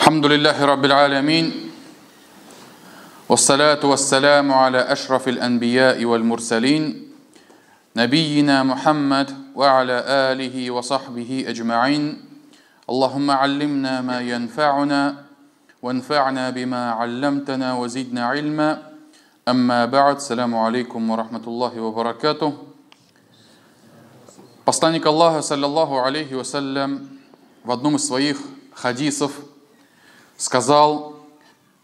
Алхамдулиллахи Раббил Алямин. Вассалату вассаляму аля ашрафил анбияи валь мурсалин. Набийина Мухаммад ва аля алихи ва сахбихи аджмаин. Аллахумма аллимна ма янфа'уна. Ванфа'на бима аллямтана ва зидна ильма. Амма ба'д. Саламу алейкум ва рахматуллахи ва баракатух. Посланник Аллаха, саллаллаху алейхи вассалям, в одном из своих хадисов сказал: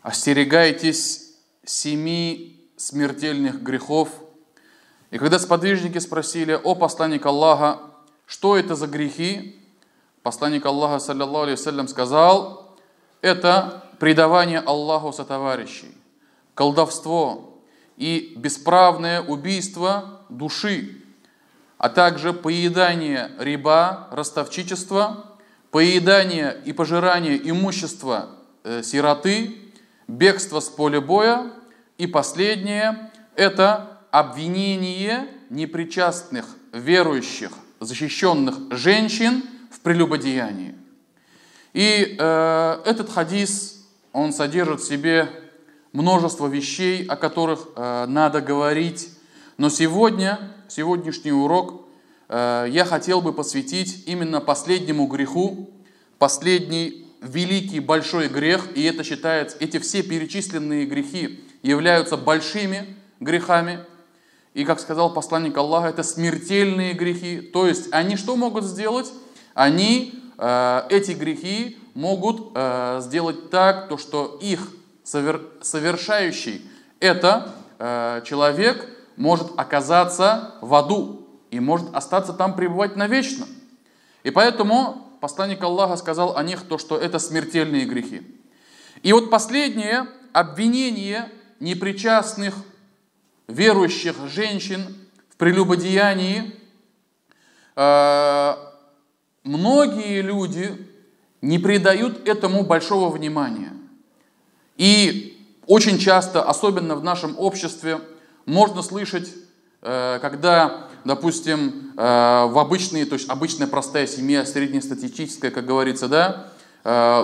остерегайтесь 7 смертельных грехов. И когда сподвижники спросили: о посланник Аллаха, что это за грехи? Посланник Аллаха, саллаллаху алейхи вассалям, сказал: это предавание Аллаху сотоварищей, колдовство и бесправное убийство души, а также поедание риба, ростовчичество, поедание и пожирание имущества сироты, бегство с поля боя, и последнее – это обвинение непричастных, верующих, защищенных женщин в прелюбодеянии. И этот хадис, он содержит в себе множество вещей, о которых надо говорить, но сегодняшний урок я хотел бы посвятить именно последнему греху, последний великий большой грех, и это считается, эти все перечисленные грехи являются большими грехами. И, как сказал посланник Аллаха, это смертельные грехи. То есть они что могут сделать? Они, эти грехи, могут сделать так, то, что их совершающий, это человек, может оказаться в аду и может остаться там пребывать навечно. И поэтому посланник Аллаха сказал о них то, что это смертельные грехи. И вот последнее обвинение непричастных верующих женщин в прелюбодеянии. Многие люди не придают этому большого внимания. И очень часто, особенно в нашем обществе, можно слышать, когда, допустим, в обычной, то есть обычная простая семья, среднестатистическая, как говорится, да,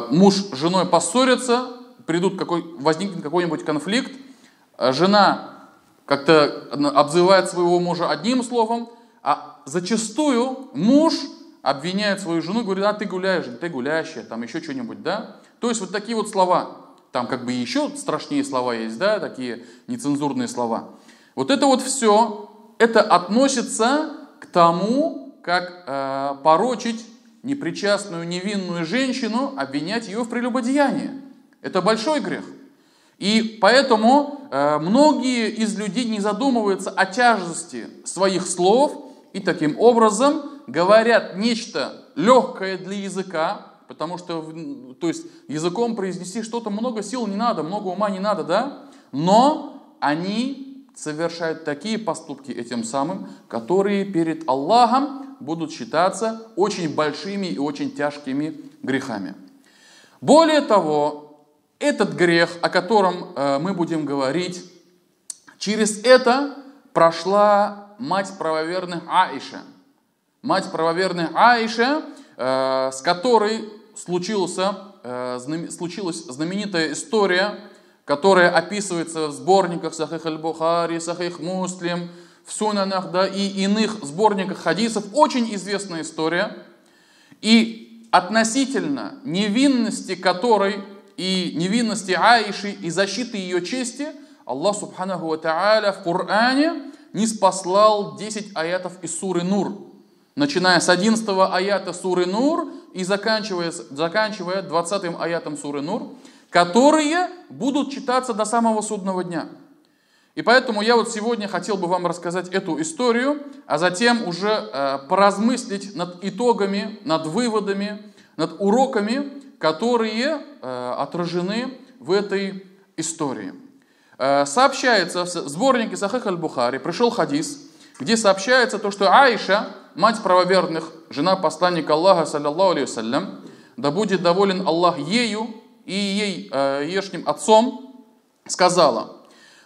муж с женой поссорятся, возникнет какой-нибудь конфликт, жена как-то обзывает своего мужа одним словом, а зачастую муж обвиняет свою жену, говорит: а ты гуляешь, ты гулящая, там еще что-нибудь, да. То есть вот такие вот слова, там как бы еще страшнее слова есть, да, такие нецензурные слова. Вот это вот все, это относится к тому, как порочить непричастную, невинную женщину, обвинять ее в прелюбодеянии. Это большой грех. И поэтому многие из людей не задумываются о тяжести своих слов и таким образом говорят нечто легкое для языка, потому что, то есть, языком произнести что-то много сил не надо, много ума не надо, да? Но они совершают такие поступки этим самым, которые перед Аллахом будут считаться очень большими и очень тяжкими грехами. Более того, этот грех, о котором мы будем говорить, через это прошла мать правоверных Аиша. Мать правоверных Аиша, с которой случилась знаменитая история, которая описывается в сборниках Сахих аль-Бухари, Сахих Муслим, в Сунанах, да, и иных сборниках хадисов. Очень известная история. И относительно невинности которой, и невинности Аиши, и защиты ее чести, Аллах Субханаху ва Та'аля в Коране ниспослал 10 аятов из суры Нур, начиная с 11 аята суры Нур и заканчивая 20 аятом суры Нур, которые будут читаться до самого судного дня. И поэтому я вот сегодня хотел бы вам рассказать эту историю, а затем уже поразмыслить над итогами, над выводами, над уроками, которые отражены в этой истории. Сообщается в сборнике Сахих аль-Бухари, пришел хадис, где сообщается то, что Аиша, мать правоверных, жена посланника Аллаха, саллаллаху алейхи вассалям, да будет доволен Аллах ею и еешним отцом, сказала: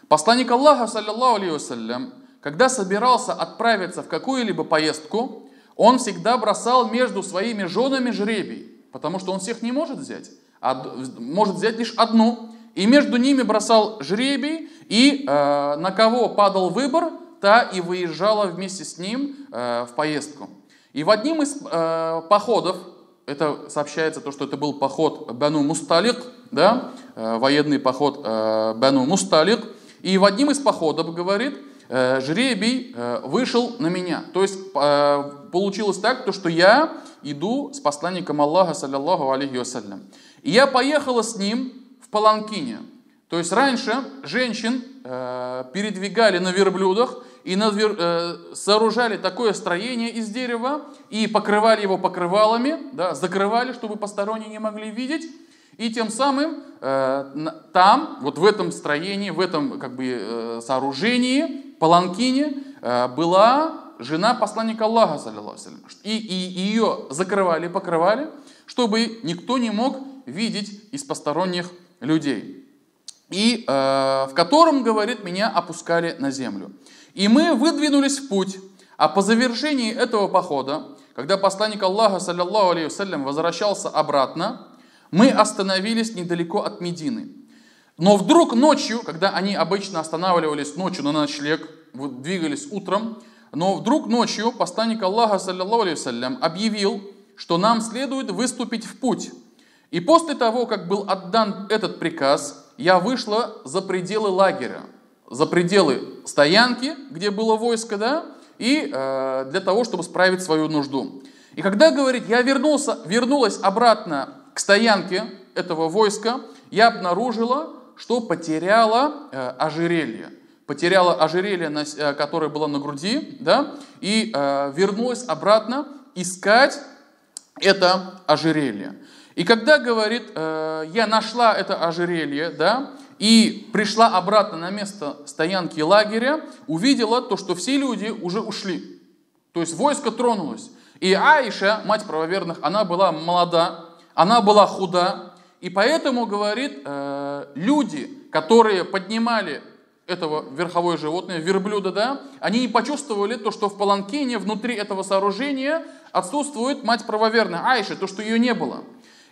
посланник Аллаха, саллаллаху алейхи вассалям, когда собирался отправиться в какую-либо поездку, он всегда бросал между своими женами жребий, потому что он всех не может взять. может взять лишь одну. И между ними бросал жребий, и на кого падал выбор, та и выезжала вместе с ним в поездку. И в одним из походов, это сообщается, то, что это был поход Бану Мусталик, да, военный поход Бану Мусталик, и в одним из походов, говорит, жребий вышел на меня. То есть получилось так, то, что я иду с посланником Аллаха, саллиллаху алейхи вассалям. И я поехала с ним в паланкине. То есть раньше женщин передвигали на верблюдах и сооружали такое строение из дерева и покрывали его покрывалами, да, закрывали, чтобы посторонние не могли видеть. И тем самым там, вот в этом строении, в этом как бы сооружении, паланкине, была жена посланника Аллаха, саллиллаху алейхи ва саллям. И ее закрывали, покрывали, чтобы никто не мог видеть из посторонних людей. И в котором, говорит, меня опускали на землю. И мы выдвинулись в путь, а по завершении этого похода, когда посланник Аллаха, саллиллаху алейхи ва саллям, возвращался обратно, мы остановились недалеко от Медины. Но вдруг ночью, когда они обычно останавливались ночью на ночлег, двигались утром, но вдруг ночью посланник Аллаха, саллиллаху алейхи ва саллям, объявил, что нам следует выступить в путь. И после того, как был отдан этот приказ, я вышла за пределы лагеря, за пределы стоянки, где было войско, да, и для того, чтобы справить свою нужду. И когда, говорит, я вернулась обратно к стоянке этого войска, я обнаружила, что потеряла ожерелье. Потеряла ожерелье, которое было на груди, да, и вернулась обратно искать это ожерелье. И когда, говорит, я нашла это ожерелье, да, и пришла обратно на место стоянки лагеря, увидела то, что все люди уже ушли. То есть войско тронулось. И Аиша, мать правоверных, она была молода, она была худа. И поэтому, говорит, люди, которые поднимали этого верховое животное, верблюда, да, они не почувствовали то, что в паланкине внутри этого сооружения отсутствует мать правоверная Аиша, то, что ее не было.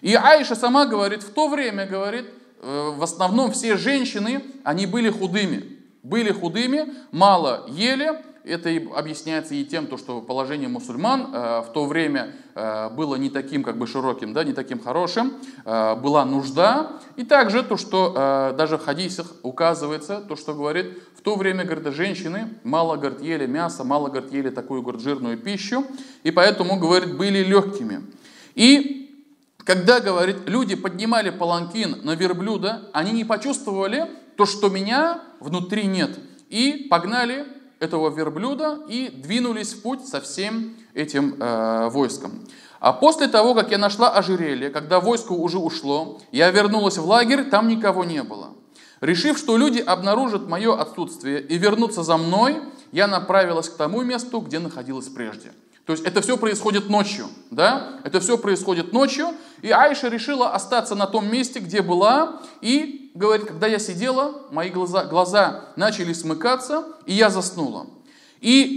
И Аиша сама говорит, в то время, говорит, в основном все женщины, они были худыми, мало ели. Это и объясняется и тем, что положение мусульман в то время было не таким как бы широким, да, не таким хорошим, была нужда. И также то, что даже в хадисах указывается, то, что говорит, в то время, говорит, женщины мало, говорит, ели мясо, мало, говорит, ели такую, говорит, жирную пищу, и поэтому, говорит, были легкими. И когда, говорит, люди поднимали паланкин на верблюда, они не почувствовали то, что меня внутри нет, и погнали этого верблюда и двинулись в путь со всем этим войском. А после того, как я нашла ожерелье, когда войско уже ушло, я вернулась в лагерь, там никого не было. Решив, что люди обнаружат мое отсутствие и вернутся за мной, я направилась к тому месту, где находилась прежде. То есть это все происходит ночью, да? Это все происходит ночью, и Аиша решила остаться на том месте, где была, и, говорит, когда я сидела, мои глаза начали смыкаться, и я заснула. И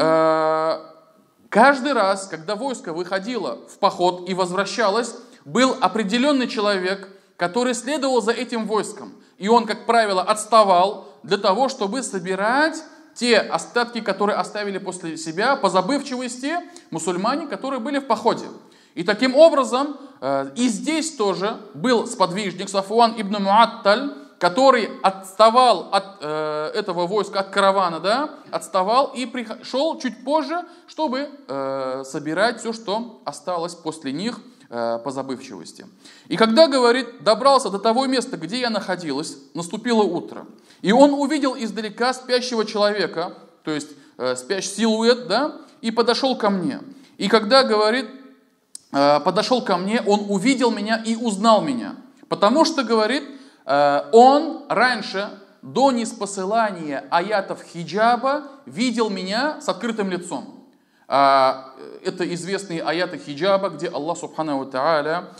каждый раз, когда войско выходило в поход и возвращалось, был определенный человек, который следовал за этим войском. И он, как правило, отставал для того, чтобы собирать те остатки, которые оставили после себя по забывчивости мусульмане, которые были в походе. И таким образом, и здесь тоже был сподвижник Сафуан ибн Муатталь, который отставал от этого войска, от каравана, да, отставал и пришел чуть позже, чтобы собирать все, что осталось после них по забывчивости. И когда, говорит, добрался до того места, где я находилась, наступило утро. И он увидел издалека спящего человека, то есть спящий силуэт, да, и подошел ко мне. И когда, говорит, подошел ко мне, он увидел меня и узнал меня. Потому что, говорит, он раньше, до ниспосылания аятов хиджаба, видел меня с открытым лицом. Это известные аяты хиджаба, где Аллах Субхану ва Тааля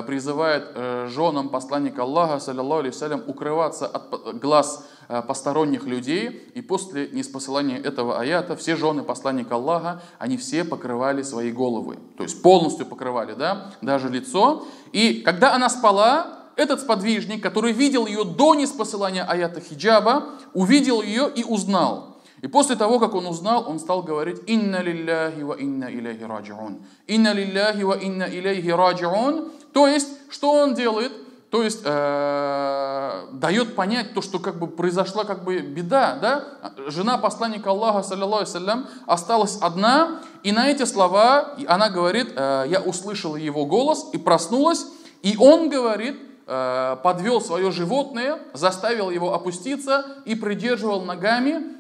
призывает женам посланника Аллаха, саллиллаху алейхи ва саллям, укрываться от глаз посторонних людей. И после ниспосылания этого аята все жены посланника Аллаха, они все покрывали свои головы. То есть полностью покрывали, да, даже лицо. И когда она спала, этот сподвижник, который видел ее до ниспосылания аята хиджаба, увидел ее и узнал. И после того, как он узнал, он стал говорить: «Инна лилляхи ва инна илейхи раджиун». «Инна лилляхи ва инна илейхи раджиун». То есть, что он делает? То есть, дает понять то, что как бы произошла как бы беда, да? Жена посланника Аллаха, саллиллаху алейхи, осталась одна, и на эти слова она говорит: «Я услышала его голос и проснулась». И он говорит, подвел свое животное, заставил его опуститься и придерживал ногами,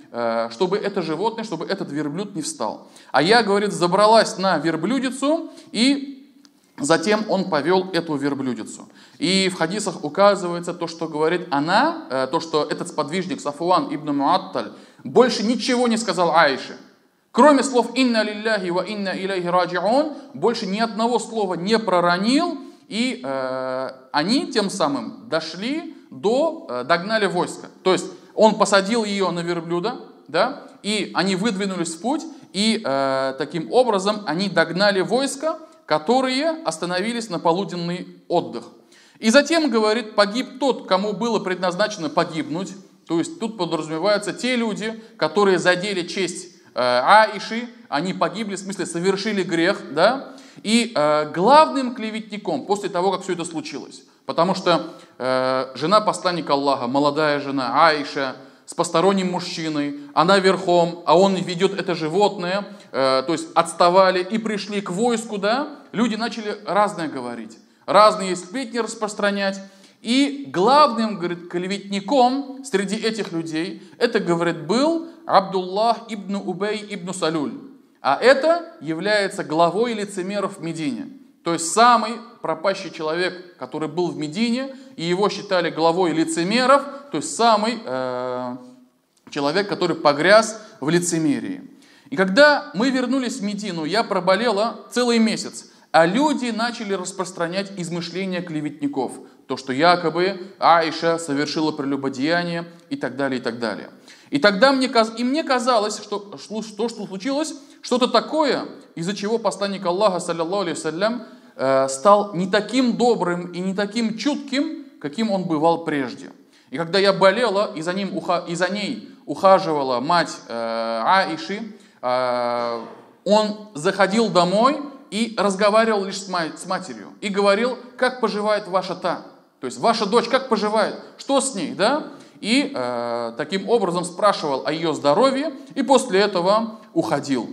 чтобы это животное, чтобы этот верблюд не встал. А я, говорит, забралась на верблюдицу, и затем он повел эту верблюдицу. И в хадисах указывается то, что говорит она, то, что этот сподвижник Сафуан ибн Муатталь больше ничего не сказал Аише. Кроме слов «Инна лилляхи ва инна илейхи раджиун», больше ни одного слова не проронил, и они тем самым догнали войско. То есть он посадил ее на верблюда, да, и они выдвинулись в путь, и таким образом они догнали войско, которые остановились на полуденный отдых. И затем, говорит, погиб тот, кому было предназначено погибнуть. То есть тут подразумеваются те люди, которые задели честь Аиши, они погибли, в смысле совершили грех, да. И главным клеветником после того, как все это случилось, потому что жена посланника Аллаха, молодая жена Аиша, с посторонним мужчиной, она верхом, а он ведет это животное, то есть отставали и пришли к войску, да, люди начали разное говорить, разные сплетни распространять. И главным, говорит, клеветником среди этих людей, это, говорит, был Абдуллах ибн Убей ибн Салюль. А это является главой лицемеров в Медине. То есть самый пропащий человек, который был в Медине, и его считали главой лицемеров, то есть самый человек, который погряз в лицемерии. И когда мы вернулись в Медину, я проболела целый месяц, а люди начали распространять измышления клеветников. То, что якобы Аиша совершила прелюбодеяние и так далее, и так далее. И тогда мне казалось, что случилось что-то такое, из-за чего посланник Аллаха, саллиллаху алейхи, стал не таким добрым и не таким чутким, каким он бывал прежде. И когда я болела, и за ней ухаживала мать Аиши, он заходил домой и разговаривал лишь с матерью. И говорил: как поживает ваша та? То есть ваша дочь как поживает? Что с ней, да? И таким образом спрашивал о ее здоровье, и после этого уходил.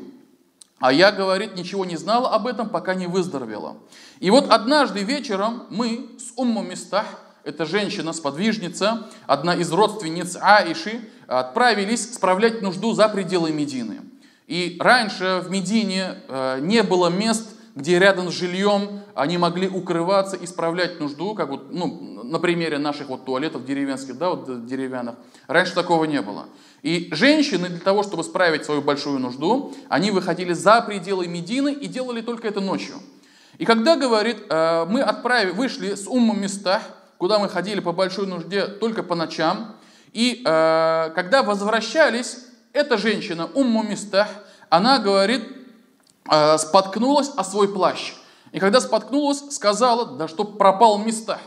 А я, говорит, ничего не знала об этом, пока не выздоровела. И вот однажды вечером мы с Умму Мистах, это женщина-сподвижница, одна из родственниц Аиши, отправились справлять нужду за пределы Медины. И раньше в Медине не было мест, где рядом с жильем они могли укрываться и справлять нужду, как вот, на примере наших вот туалетов деревенских, да, вот деревянных. Раньше такого не было. И женщины для того, чтобы справить свою большую нужду, они выходили за пределы Медины и делали только это ночью. И когда, говорит, мы вышли с Умму Мистах, куда мы ходили по большой нужде только по ночам, и когда возвращались, эта женщина, Умму Мистах, она, говорит, споткнулась о свой плащ. И когда споткнулась, сказала: да чтоб пропал Мистах,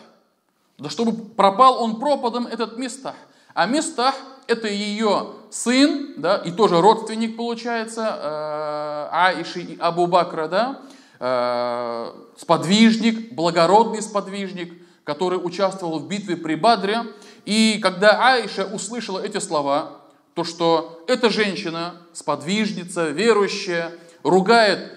да чтобы пропал он пропадом, этот Мистах. А Мистах — это ее сын, да, и тоже родственник, получается, Аиши и Абу Бакра, да, сподвижник, благородный сподвижник, который участвовал в битве при Бадре. И когда Аиша услышала эти слова, то, что эта женщина, сподвижница, верующая, ругает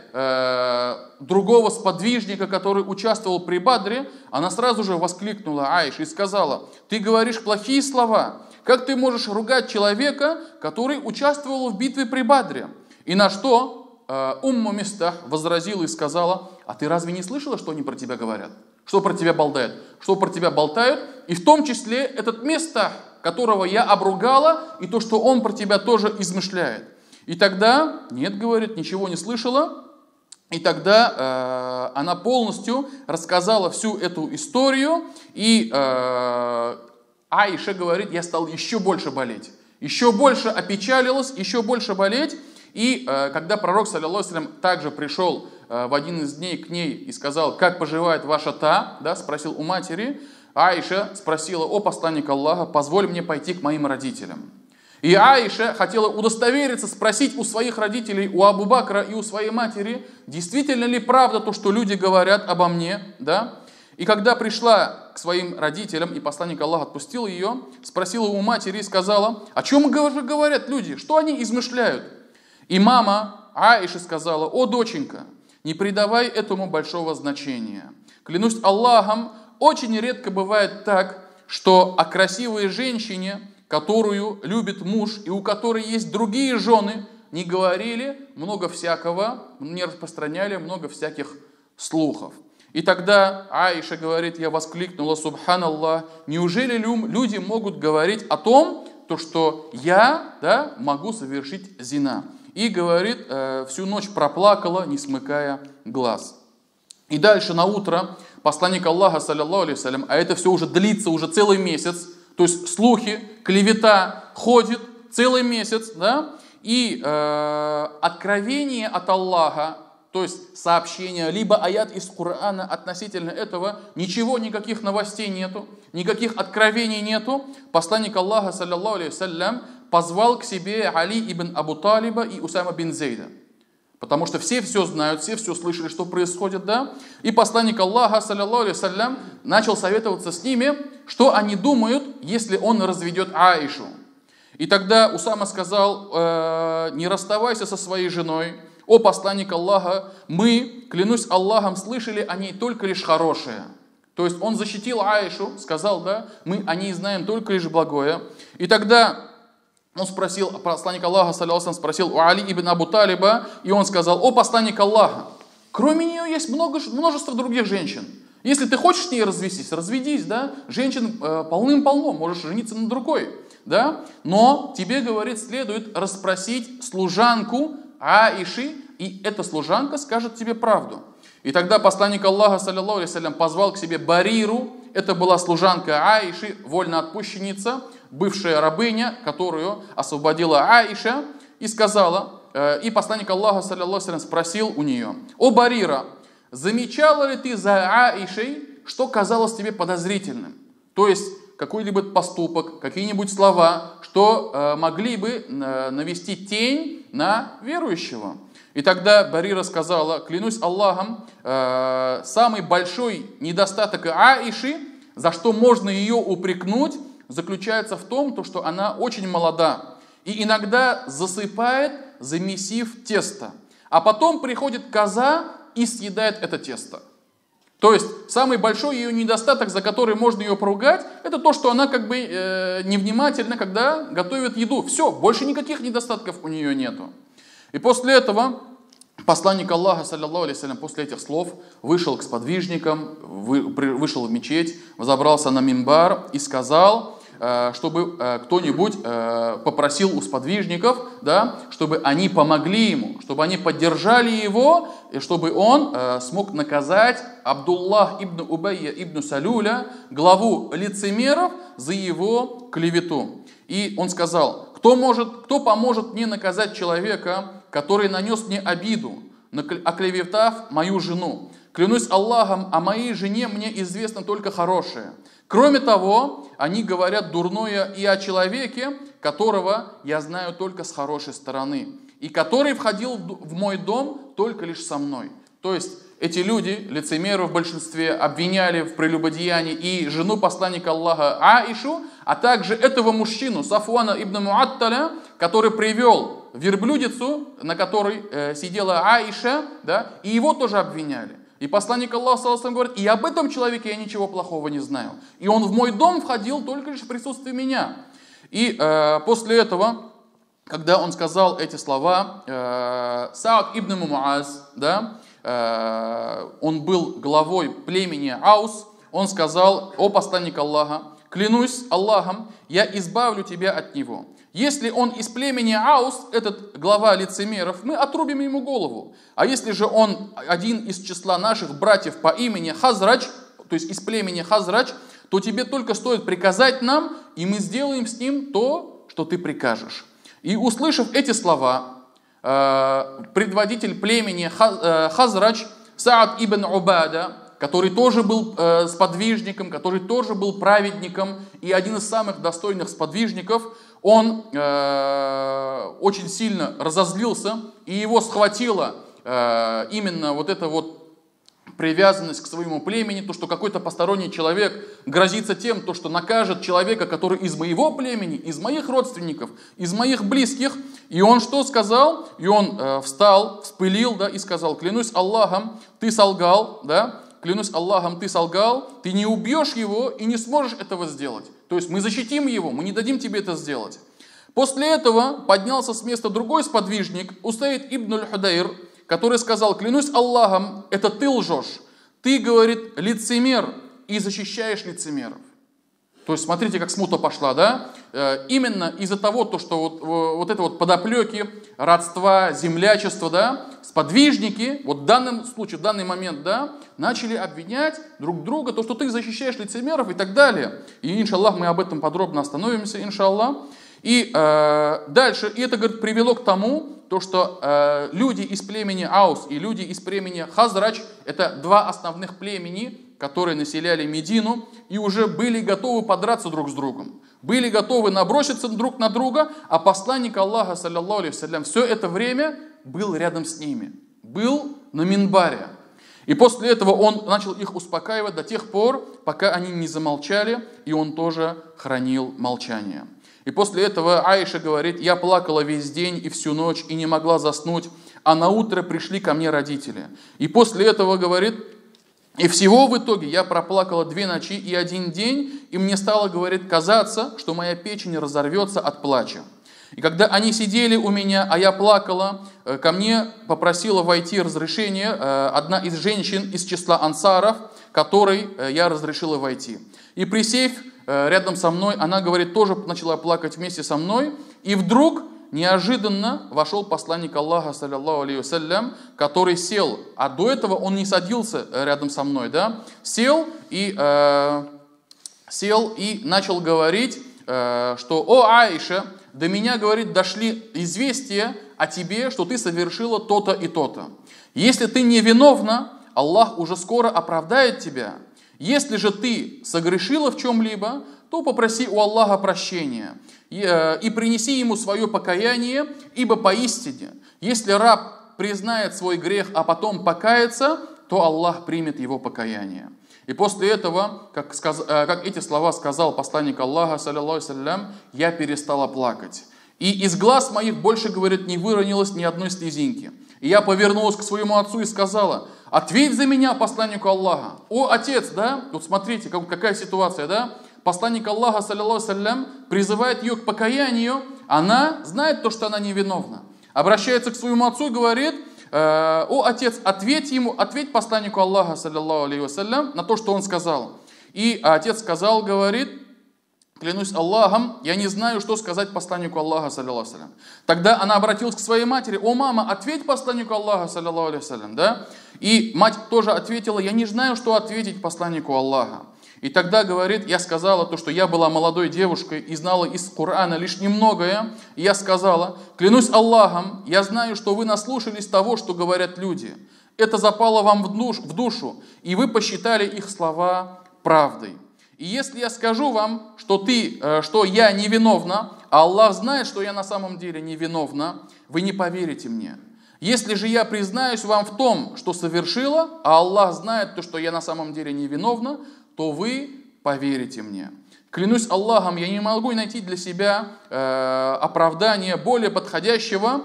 другого сподвижника, который участвовал при Бадре, она сразу же воскликнула Аиша и сказала: ты говоришь плохие слова, как ты можешь ругать человека, который участвовал в битве при Бадре? И на что Умму Мистах возразила и сказала: а ты разве не слышала, что они про тебя говорят? Что про тебя болтают? Что про тебя болтают? И в том числе этот Мистах, которого я обругала, и то, что он про тебя тоже измышляет. И тогда, нет, говорит, ничего не слышала. И тогда она полностью рассказала всю эту историю. И Аиша говорит: я стала еще больше болеть. Еще больше опечалилась, еще больше болеть. И когда пророк, саллиллаху алейхи ва саллям, также пришел в один из дней к ней и сказал: как поживает ваша та, да, спросил у матери, Аиша спросила: «О посланник Аллаха, позволь мне пойти к моим родителям». И Аиша хотела удостовериться, спросить у своих родителей, у Абу Бакра и у своей матери, действительно ли правда то, что люди говорят обо мне, да? И когда пришла к своим родителям, и посланник Аллаха отпустил ее, спросила у матери и сказала: «О чем же говорят люди? Что они измышляют?» И мама Аиши сказала: «О, доченька, не придавай этому большого значения. Клянусь Аллахом, очень редко бывает так, что о красивой женщине, которую любит муж и у которой есть другие жены, не говорили много всякого, не распространяли много всяких слухов». И тогда Аиша говорит: «Я воскликнула: субханаллах, неужели люди могут говорить о том, то, что я, да, могу совершить зина?» И говорит, всю ночь проплакала, не смыкая глаз. И дальше на утро посланник Аллаха, саллаллаху алейхи вассалям, а это все уже длится уже целый месяц, то есть слухи, клевета ходит целый месяц, да, и откровение от Аллаха, то есть сообщение, либо аят из Корана относительно этого, ничего, никаких новостей нету, никаких откровений нету. Посланник Аллаха, саллаллаху алейхи вассалям, позвал к себе Али ибн Абу Талиба и Усама бин Зейда. Потому что все знают, все слышали, что происходит, да? И посланник Аллаха, саллаллаху алейхи вассалям, начал советоваться с ними, что они думают, если он разведет Аишу. И тогда Усама сказал: «Не расставайся со своей женой. О посланник Аллаха, мы, клянусь Аллахом, слышали о ней только лишь хорошее». То есть он защитил Аишу, сказал, да, мы о ней знаем только лишь благое. И тогда он спросил, посланник Аллаха, саллаллаху, спросил у Али ибн Абу Талиба, и он сказал: «О посланник Аллаха, кроме нее есть множество других женщин. Если ты хочешь с ней развестись, разведись, да, женщин полным-полно, можешь жениться на другой, да, но тебе, говорит, следует расспросить служанку Аиши, и эта служанка скажет тебе правду». И тогда посланник Аллаха, саллаллаху алейхи вассалям, позвал к себе Бариру, это была служанка Аиши, вольноотпущенница, бывшая рабыня, которую освободила Аиша, и сказала, и посланник Аллаха, саллаллаху алейхи вассалям, спросил у нее: «О Барира, замечала ли ты за Аишей, что казалось тебе подозрительным?» То есть какой-либо поступок, какие-нибудь слова, что могли бы навести тень на верующего. И тогда Барира сказала: «Клянусь Аллахом, самый большой недостаток Аиши, за что можно ее упрекнуть, заключается в том, что она очень молода и иногда засыпает, замесив тесто, а потом приходит коза и съедает это тесто». То есть самый большой ее недостаток, за который можно ее поругать, это то, что она как бы невнимательна, когда готовит еду. Все, больше никаких недостатков у нее нету. И после этого посланник Аллаха, саллаллаху алейхи вассалям, после этих слов вышел к сподвижникам, вышел в мечеть, взобрался на мимбар и сказал, чтобы кто-нибудь попросил у сподвижников, да, чтобы они помогли ему, чтобы они поддержали его, и чтобы он смог наказать Абдуллах ибн Убайя ибн Салюля, главу лицемеров, за его клевету. И он сказал: кто поможет мне наказать человека, который нанес мне обиду, оклеветав мою жену? Клянусь Аллахом, о моей жене мне известно только хорошее. Кроме того, они говорят дурное и о человеке, которого я знаю только с хорошей стороны, и который входил в мой дом только лишь со мной. То есть эти люди, лицемеры в большинстве, обвиняли в прелюбодеянии и жену посланника Аллаха Аишу, а также этого мужчину Сафуана ибн Муатталя, который привел верблюдицу, на которой сидела Аиша, да, и его тоже обвиняли. И посланник Аллаха, саллаллаху алейхи, говорит: «И об этом человеке я ничего плохого не знаю. И он в мой дом входил только лишь в присутствии меня». И после этого, когда он сказал эти слова, Саад ибн Муаз, да, он был главой племени Аус, он сказал: «О посланник Аллаха, клянусь Аллахом, я избавлю тебя от него. Если он из племени Аус, этот глава лицемеров, мы отрубим ему голову. А если же он один из числа наших братьев по имени Хазрач, то есть из племени Хазрач, то тебе только стоит приказать нам, и мы сделаем с ним то, что ты прикажешь». И услышав эти слова, предводитель племени Хазрач Саад ибн Убада, который тоже был сподвижником, который тоже был праведником и один из самых достойных сподвижников, он очень сильно разозлился, и его схватила именно вот эта вот привязанность к своему племени, то, что какой-то посторонний человек грозится тем, то, что накажет человека, который из моего племени, из моих родственников, из моих близких. И он что сказал? И он встал, вспылил, да, и сказал: клянусь Аллахом, ты солгал, да, клянусь Аллахом, ты солгал, ты не убьешь его и не сможешь этого сделать. То есть мы защитим его, мы не дадим тебе это сделать. После этого поднялся с места другой сподвижник, Усайд ибн аль-Худайр, который сказал: клянусь Аллахом, это ты лжешь. Ты, говорит, лицемер и защищаешь лицемеров. То есть смотрите, как смута пошла, да? Именно из-за того, что вот это вот подоплеки, родства, землячества, да, сподвижники, вот в данном случае, в данный момент, да, начали обвинять друг друга, то, что ты защищаешь лицемеров и так далее. И, иншаллах, мы об этом подробно остановимся, иншаллах. И дальше, и это, говорит, привело к тому, то, что люди из племени Аус и люди из племени Хазрач, это два основных племени, которые населяли Медину, и уже были готовы подраться друг с другом, были готовы наброситься друг на друга, а посланник Аллаха, саллаллаху алейхи вассалям, все это время был рядом с ними, был на минбаре. И после этого он начал их успокаивать до тех пор, пока они не замолчали, и он тоже хранил молчание. И после этого Аиша говорит: я плакала весь день и всю ночь и не могла заснуть, а на утро пришли ко мне родители. И после этого говорит: и всего в итоге я проплакала 2 ночи и 1 день, и мне стало, говорит, казаться, что моя печень разорвется от плача. И когда они сидели у меня, а я плакала, ко мне попросила войти разрешение одна из женщин из числа ансаров, которой я разрешила войти. И присев рядом со мной, она, говорит, тоже начала плакать вместе со мной. И вдруг неожиданно вошел посланник Аллаха, саллаллаху алейхи вассалям, который сел, а до этого он не садился рядом со мной, да, сел и начал говорить, что: «О, Аиша, до меня, говорит, дошли известия о тебе, что ты совершила то-то и то-то. Если ты невиновна, Аллах уже скоро оправдает тебя. Если же ты согрешила в чем-либо, то попроси у Аллаха прощения и принеси ему свое покаяние, ибо поистине, если раб признает свой грех, а потом покается, то Аллах примет его покаяние». И после этого, как эти слова сказал посланник Аллаха, саллаллаху алейхи вассалям, я перестала плакать. И из глаз моих больше, говорит, не выронилось ни одной слезинки. И я повернулась к своему отцу и сказала: ответь за меня, посланнику Аллаха. О, отец, да? Вот смотрите, какая ситуация, да? Посланник Аллаха, саллаллаху алейхи вассалям, призывает ее к покаянию. Она знает то, что она невиновна. Обращается к своему отцу и говорит: о, отец, ответь посланнику Аллаха, саллаллаху алейхи вассалям, на то, что он сказал. И отец сказал, говорит: клянусь Аллахом, я не знаю, что сказать посланнику Аллаха, саллаллаху алейхи вассалям. Тогда она обратилась к своей матери: о, мама, ответь посланнику Аллаха, саллаллаху алейхи вассалям, да? И мать тоже ответила: я не знаю, что ответить посланнику Аллаха. И тогда, говорит, я сказала то, что я была молодой девушкой и знала из Корана лишь немногое. И я сказала: клянусь Аллахом, я знаю, что вы наслушались того, что говорят люди. Это запало вам в душу, и вы посчитали их слова правдой. И если я скажу вам, что я невиновна, а Аллах знает, что я на самом деле невиновна, вы не поверите мне. Если же я признаюсь вам в том, что совершила, а Аллах знает то, что я на самом деле невиновна, то вы поверите мне. Клянусь Аллахом, я не могу найти для себя оправдания более подходящего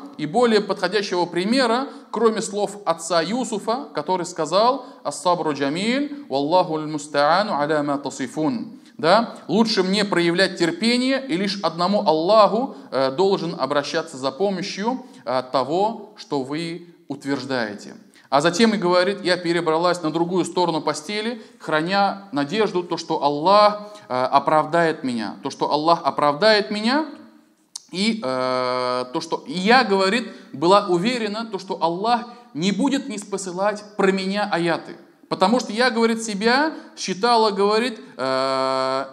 примера, кроме слов отца Юсуфа, который сказал: «Ас-сабру джамиль, валлаху аль-мустаану аля ма тасифун». Да? Лучше мне проявлять терпение, и лишь одному Аллаху должен обращаться за помощью того, что вы утверждаете. А затем и говорит: я перебралась на другую сторону постели, храня надежду, то, что Аллах оправдает меня. То, что Аллах оправдает меня, и то, что я, говорит, была уверена, то, что Аллах не будет ниспосылать про меня аяты. Потому что я, говорит, себя считала, говорит,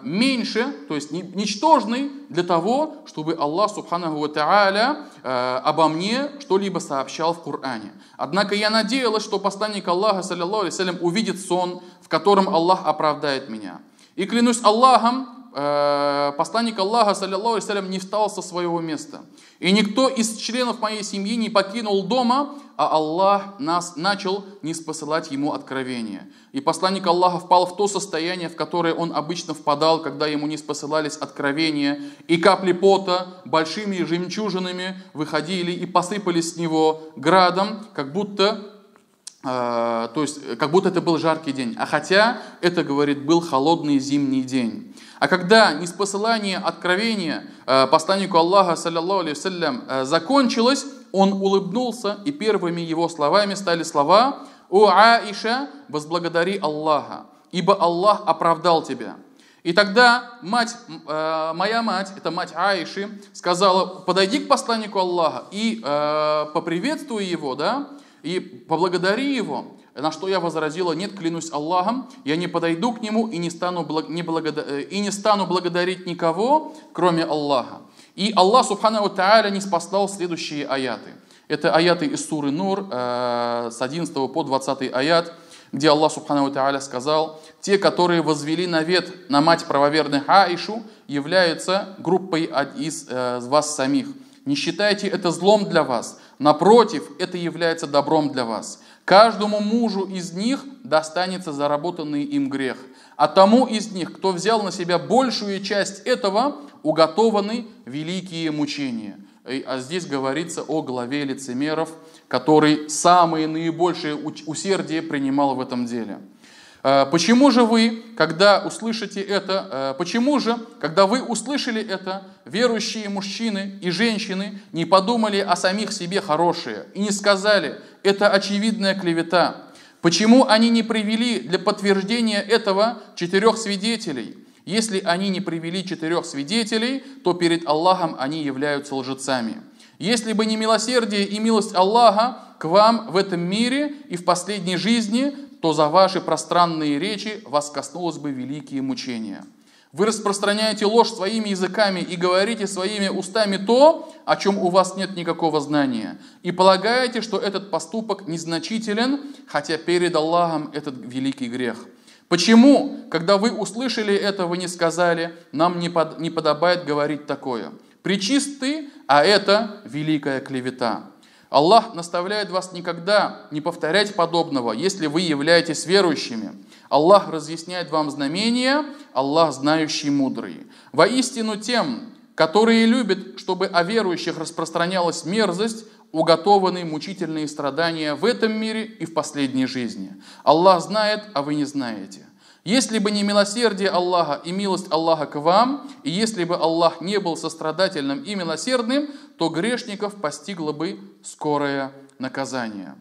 меньше, то есть ничтожной для того, чтобы Аллах, субханаху ва тааля, обо мне что-либо сообщал в Коране. Однако я надеялась, что посланник Аллаха, саллиллаху алейхи ва саллям, увидит сон, в котором Аллах оправдает меня. И клянусь Аллахом, посланник Аллаха, саллиллаху алейхи ва саллям, не встал со своего места. И никто из членов моей семьи не покинул дома, а Аллах начал ниспосылать ему откровения. И посланник Аллаха впал в то состояние, в которое он обычно впадал, когда ему ниспосылались откровения, и капли пота большими жемчужинами выходили и посыпались с него градом, как будто это был жаркий день. А хотя это, говорит, был холодный зимний день. А когда ниспосылание откровения посланнику Аллаха, саллиллаху алейхи ва саллям, закончилось, он улыбнулся, и первыми его словами стали слова: «О Аиша, возблагодари Аллаха, ибо Аллах оправдал тебя». И тогда моя мать, это мать Аиши, сказала: подойди к посланнику Аллаха и поприветствуй его, да, и поблагодари его. На что я возразила: нет, клянусь Аллахом, я не подойду к нему и не стану благодарить никого, кроме Аллаха. И Аллах, субханаху ва тааля, ниспослал следующие аяты. Это аяты из суры Нур, с 11 по 20 аят, где Аллах, субханаху ва тааля, сказал: те, которые возвели навет на мать правоверных Аишу, являются группой из вас самих. Не считайте это злом для вас. Напротив, это является добром для вас. Каждому мужу из них достанется заработанный им грех. А тому из них, кто взял на себя большую часть этого, уготованы великие мучения. А здесь говорится о главе лицемеров, который самые наибольшие усердие принимал в этом деле. Почему же вы, когда услышите это, когда вы услышали это, верующие мужчины и женщины не подумали о самих себе хорошее и не сказали: это очевидная клевета? Почему они не привели для подтверждения этого 4 свидетелей? Если они не привели 4 свидетелей, то перед Аллахом они являются лжецами. Если бы не милосердие и милость Аллаха к вам в этом мире и в последней жизни, то за ваши пространные речи вас коснулось бы великие мучения. Вы распространяете ложь своими языками и говорите своими устами то, о чем у вас нет никакого знания, и полагаете, что этот поступок незначителен, хотя перед Аллахом этот великий грех. Почему, когда вы услышали это, вы не сказали: нам не подобает говорить такое? Пречист ты, а это великая клевета. Аллах наставляет вас никогда не повторять подобного, если вы являетесь верующими. Аллах разъясняет вам знамения, Аллах знающий, мудрый. Воистину тем, которые любят, чтобы о верующих распространялась мерзость, уготованы мучительные страдания в этом мире и в последней жизни. Аллах знает, а вы не знаете. Если бы не милосердие Аллаха и милость Аллаха к вам, и если бы Аллах не был сострадательным и милосердным, то грешников постигло бы скорое наказание.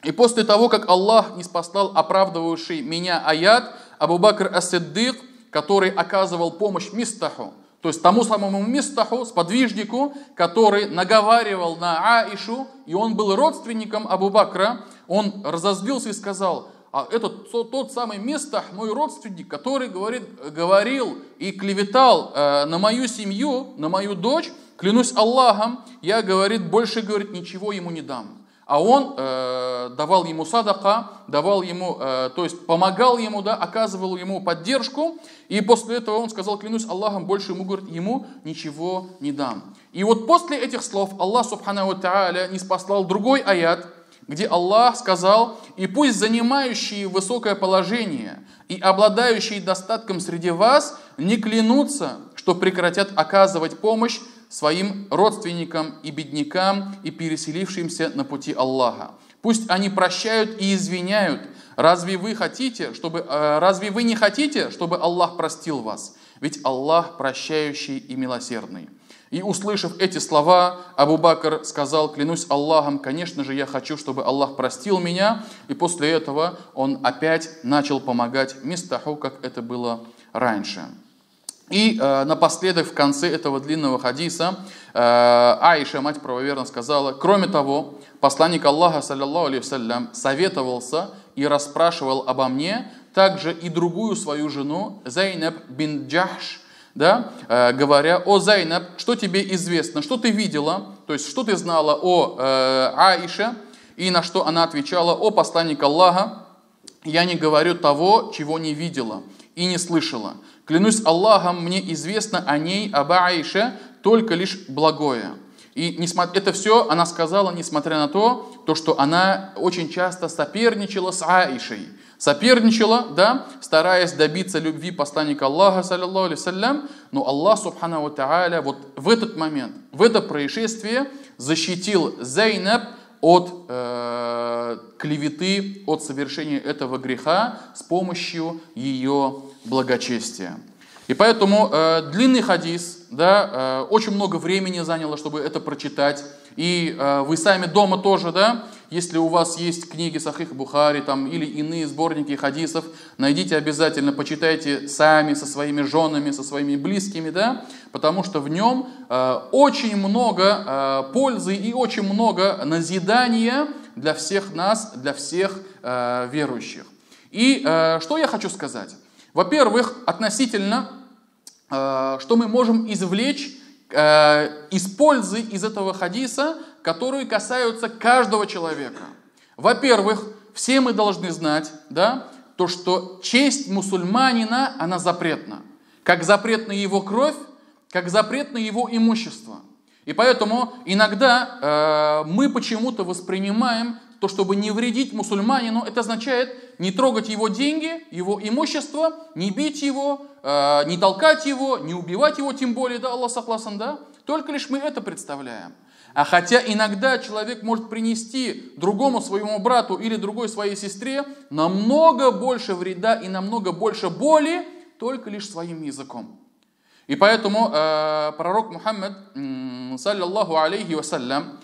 И после того, как Аллах ниспослал оправдывающий меня аят, Абу Бакр ас-Сиддик, который оказывал помощь Мистаху, то есть тому самому Мистаху, сподвижнику, который наговаривал на Аишу, и он был родственником Абу Бакра, он разозлился и сказал: а это тот самый Мистах, мой родственник, который говорил и клеветал на мою семью, на мою дочь, клянусь Аллахом, я, больше, ничего ему не дам. А он давал ему садака, то есть помогал ему, да, оказывал ему поддержку. И после этого он сказал: клянусь Аллахом, больше ему ничего не дам. И вот после этих слов Аллах, субханаху ва тааля, ниспослал другой аят, где Аллах сказал: и пусть занимающие высокое положение и обладающие достатком среди вас не клянутся, что прекратят оказывать помощь своим родственникам и беднякам и переселившимся на пути Аллаха. Пусть они прощают и извиняют. Разве вы не хотите, чтобы Аллах простил вас? Ведь Аллах прощающий и милосердный. И услышав эти слова, Абу Бакр сказал: клянусь Аллахом, конечно же, я хочу, чтобы Аллах простил меня. И после этого он опять начал помогать Мистаху, как это было раньше. И напоследок, в конце этого длинного хадиса, Аиша, мать правоверно, сказала: кроме того, посланник Аллаха, саллиллаху алейхи ва саллям, советовался и расспрашивал обо мне, также и другую свою жену, Зайнаб бин Джахш, да, говоря: о Зайнаб, что тебе известно, что ты видела, то есть что ты знала о Аише, и на что она отвечала: о посланник Аллаха, я не говорю того, чего не видела и не слышала. Клянусь Аллахом, мне известно о ней, об Аише, только лишь благое. И это все она сказала, несмотря на то, что она очень часто соперничала с Аишей. Соперничала, да, стараясь добиться любви посланника Аллаха, саллиллаху алейхи вассалям, но Аллах, субхану ва тааля, вот в этот момент, в это происшествие защитил Зайнаб от клеветы, от совершения этого греха с помощью ее благочестия. И поэтому длинный хадис, да, очень много времени заняло, чтобы это прочитать. И вы сами дома тоже, да, если у вас есть книги Сахих Бухари там, или иные сборники хадисов, найдите обязательно, почитайте сами со своими женами, со своими близкими, да, потому что в нем очень много пользы и очень много назидания для всех нас, для всех верующих. И что я хочу сказать? Во-первых, относительно, что мы можем извлечь из пользы из этого хадиса, которые касаются каждого человека. Во-первых, все мы должны знать, да, то, что честь мусульманина, она запретна. Как запретна его кровь, как запретно его имущество. И поэтому иногда мы почему-то воспринимаем то, чтобы не вредить мусульманину, это означает не трогать его деньги, его имущество, не бить его, не толкать его, не убивать его, тем более, да, Аллах сахласан, да. Только лишь мы это представляем. А хотя иногда человек может принести другому своему брату или другой своей сестре намного больше вреда и намного больше боли только лишь своим языком. И поэтому пророк Мухаммад, саллиллаху алейхи вассалям,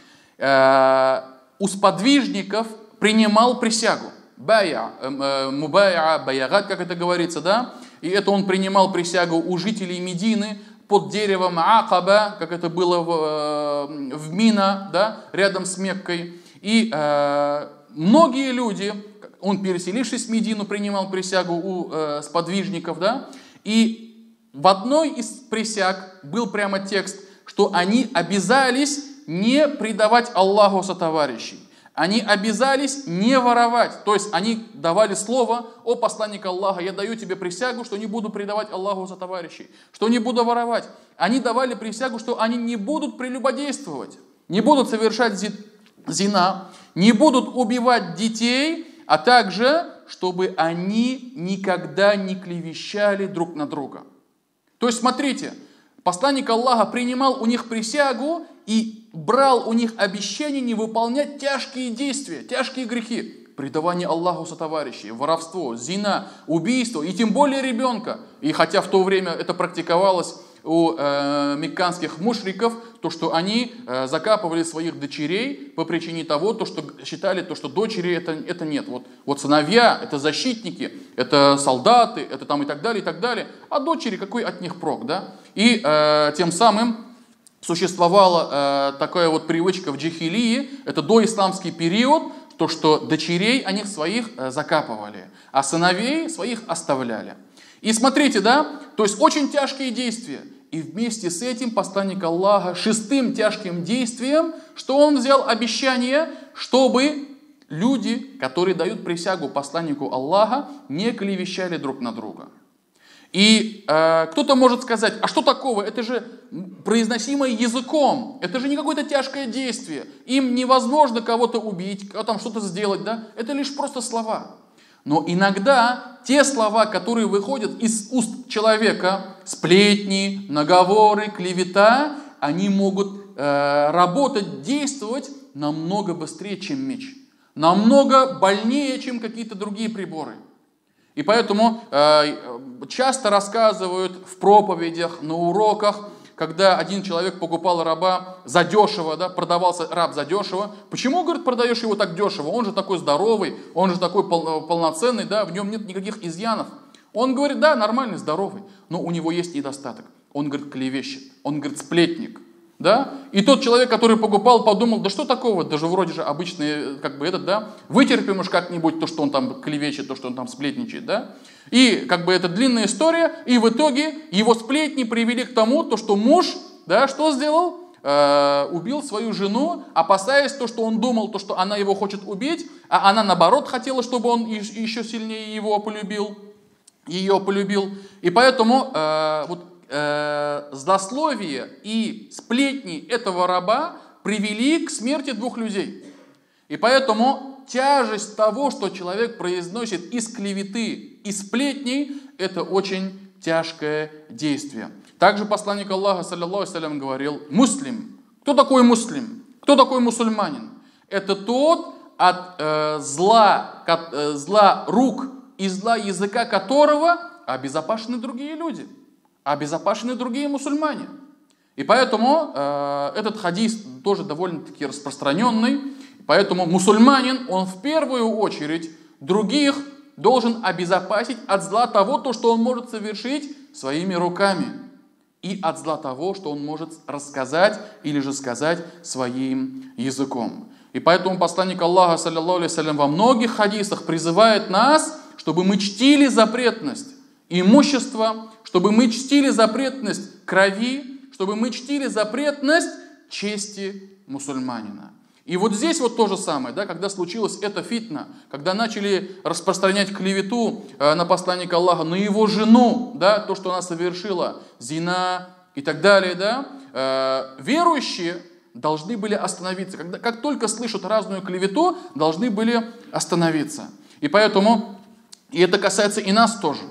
у сподвижников принимал присягу. Мубайя, баягат, как это говорится, да? И это он принимал присягу у жителей Медины под деревом Акаба, как это было в Мина, да? Рядом с Меккой. И многие люди, он, переселившись в Медину, принимал присягу у сподвижников, да? И в одной из присяг был прямо текст, что они обязались не предавать Аллаху сотоварищей. Они обязались не воровать. То есть они давали слово: о посланник Аллаха, я даю тебе присягу, что не буду предавать Аллаху сотоварищей, что не буду воровать. Они давали присягу, что они не будут прелюбодействовать, не будут совершать зина, не будут убивать детей, а также, чтобы они никогда не клевещали друг на друга. То есть смотрите, посланник Аллаха принимал у них присягу и брал у них обещание не выполнять тяжкие действия, тяжкие грехи. Предавание Аллаху сотоварищей, воровство, зина, убийство и тем более ребенка. И хотя в то время это практиковалось у мекканских мушриков, то, что они закапывали своих дочерей по причине того, то, что считали, то, что дочери это нет. Вот сыновья, это защитники, это солдаты, это там и так далее, и так далее. А дочери, какой от них прок, да? И тем самым существовала такая вот привычка в джахилии, это доисламский период, то, что дочерей они своих закапывали, а сыновей своих оставляли. И смотрите, да, то есть очень тяжкие действия. И вместе с этим посланник Аллаха шестым тяжким действием, что он взял обещание, чтобы люди, которые дают присягу посланнику Аллаха, не клевещали друг на друга. И кто-то может сказать: а что такого? Это же произносимое языком, это же не какое-то тяжкое действие. Им невозможно кого-то убить, там что-то сделать, да? Это лишь просто слова. Но иногда те слова, которые выходят из уст человека, сплетни, наговоры, клевета, они могут работать, действовать намного быстрее, чем меч. Намного больнее, чем какие-то другие приборы. И поэтому часто рассказывают в проповедях, на уроках, когда один человек покупал раба задешево, да, продавался раб задешево. Почему, говорит, продаешь его так дешево? Он же такой здоровый, он же такой полноценный, да, в нем нет никаких изъянов. Он говорит: да, нормальный, здоровый, но у него есть недостаток. Он, говорит, клевещет, он, говорит, сплетник. да, и тот человек, который покупал, подумал, да что такого, даже вроде же обычный, как бы этот, да, вытерпим уж как-нибудь то, что он там клевещет, то, что он там сплетничает, да, и как бы это длинная история, и в итоге его сплетни привели к тому, то, что муж, да, что сделал? Убил свою жену, опасаясь то, что он думал, то, что она его хочет убить, а она наоборот хотела, чтобы он еще сильнее его полюбил, ее полюбил. И поэтому злословие и сплетни этого раба привели к смерти двух людей. И поэтому тяжесть того, что человек произносит из клеветы и сплетней, это очень тяжкое действие. Также посланник Аллаха, саллиллаху алейхи говорил, муслим. Кто такой муслим? Кто такой мусульманин? Это тот, от зла рук и зла языка которого обезопасены другие люди, обезопасены другие мусульмане. И поэтому этот хадис тоже довольно-таки распространенный. Поэтому мусульманин, он в первую очередь других должен обезопасить от зла того, то, что он может совершить своими руками. И от зла того, что он может рассказать или же сказать своим языком. И поэтому посланник Аллаха, саллиллаху алейхи во многих хадисах призывает нас, чтобы мы чтили запретность имущества, чтобы мы чтили запретность крови, чтобы мы чтили запретность чести мусульманина. И вот здесь вот то же самое, да, когда случилась эта фитна, когда начали распространять клевету на посланника Аллаха, на его жену, да, то, что она совершила, зина и так далее, да, верующие должны были остановиться. Как только слышат разную клевету, должны были остановиться. И поэтому, и это касается и нас тоже,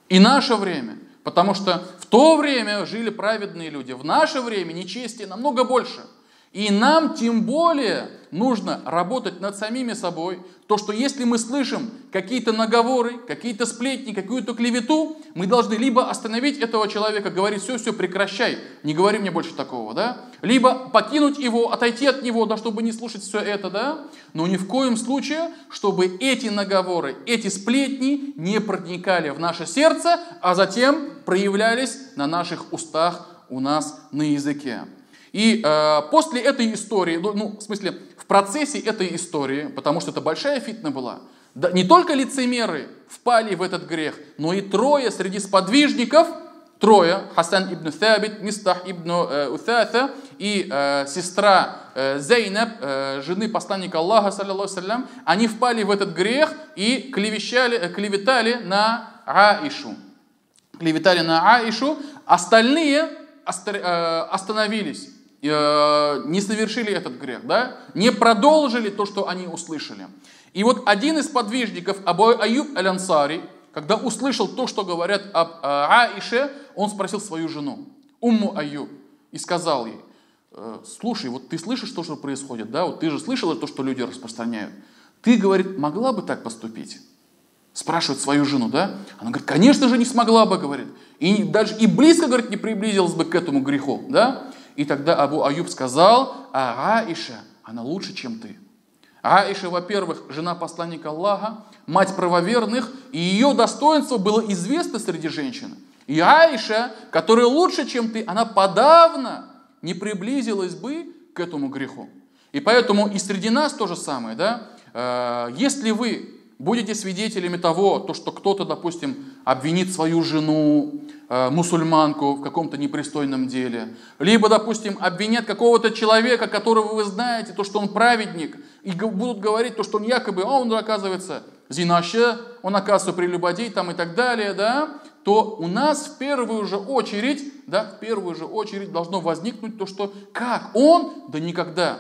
и наше время, потому что в то время жили праведные люди, в наше время нечестия намного больше. И нам тем более нужно работать над самими собой. То, что если мы слышим какие-то наговоры, какие-то сплетни, какую-то клевету, мы должны либо остановить этого человека, говорить, все, прекращай, не говори мне больше такого, да? Либо покинуть его, отойти от него, да, чтобы не слушать все это, да? Но ни в коем случае, чтобы эти наговоры, эти сплетни не проникали в наше сердце, а затем проявлялись на наших устах у нас на языке. И после этой истории, в смысле, в процессе этой истории, потому что это большая фитна была, да, не только лицемеры впали в этот грех, но и трое среди сподвижников, Хасан ибн Thабит, Мистах ибн Утhatha и сестра Зейнаб, жены посланника Аллаха, саллиллаху алейхи, они впали в этот грех и клеветали на Аишу. Клеветали на Аишу, остальные остановились, не совершили этот грех, да? Не продолжили то, что они услышали. И вот один из подвижников, Абу Аюб аль-Ансари, когда услышал то, что говорят об Аише, он спросил свою жену, Умму Аюб, и сказал ей, слушай, вот ты слышишь то, что происходит, да? Вот ты же слышала то, что люди распространяют. Ты, говорит, могла бы так поступить? Спрашивает свою жену, да? Она говорит, конечно же не смогла бы, говорит. И даже и близко, говорит, не приблизилась бы к этому греху, да? И тогда Абу Аюб сказал, Аиша, она лучше, чем ты. Аиша, во-первых, жена посланника Аллаха, мать правоверных, и ее достоинство было известно среди женщин. И Аиша, которая лучше, чем ты, она подавно не приблизилась бы к этому греху. И поэтому и среди нас то же самое, да? Если вы будете свидетелями того, то, что кто-то, допустим, обвинит свою жену, мусульманку в каком-то непристойном деле, либо, допустим, обвинят какого-то человека, которого вы знаете, то, что он праведник, и будут говорить, то, что он якобы, он оказывается зинаще, он оказывается прелюбодей там и так далее, да, то у нас в первую же очередь должно возникнуть то, что как он, да никогда.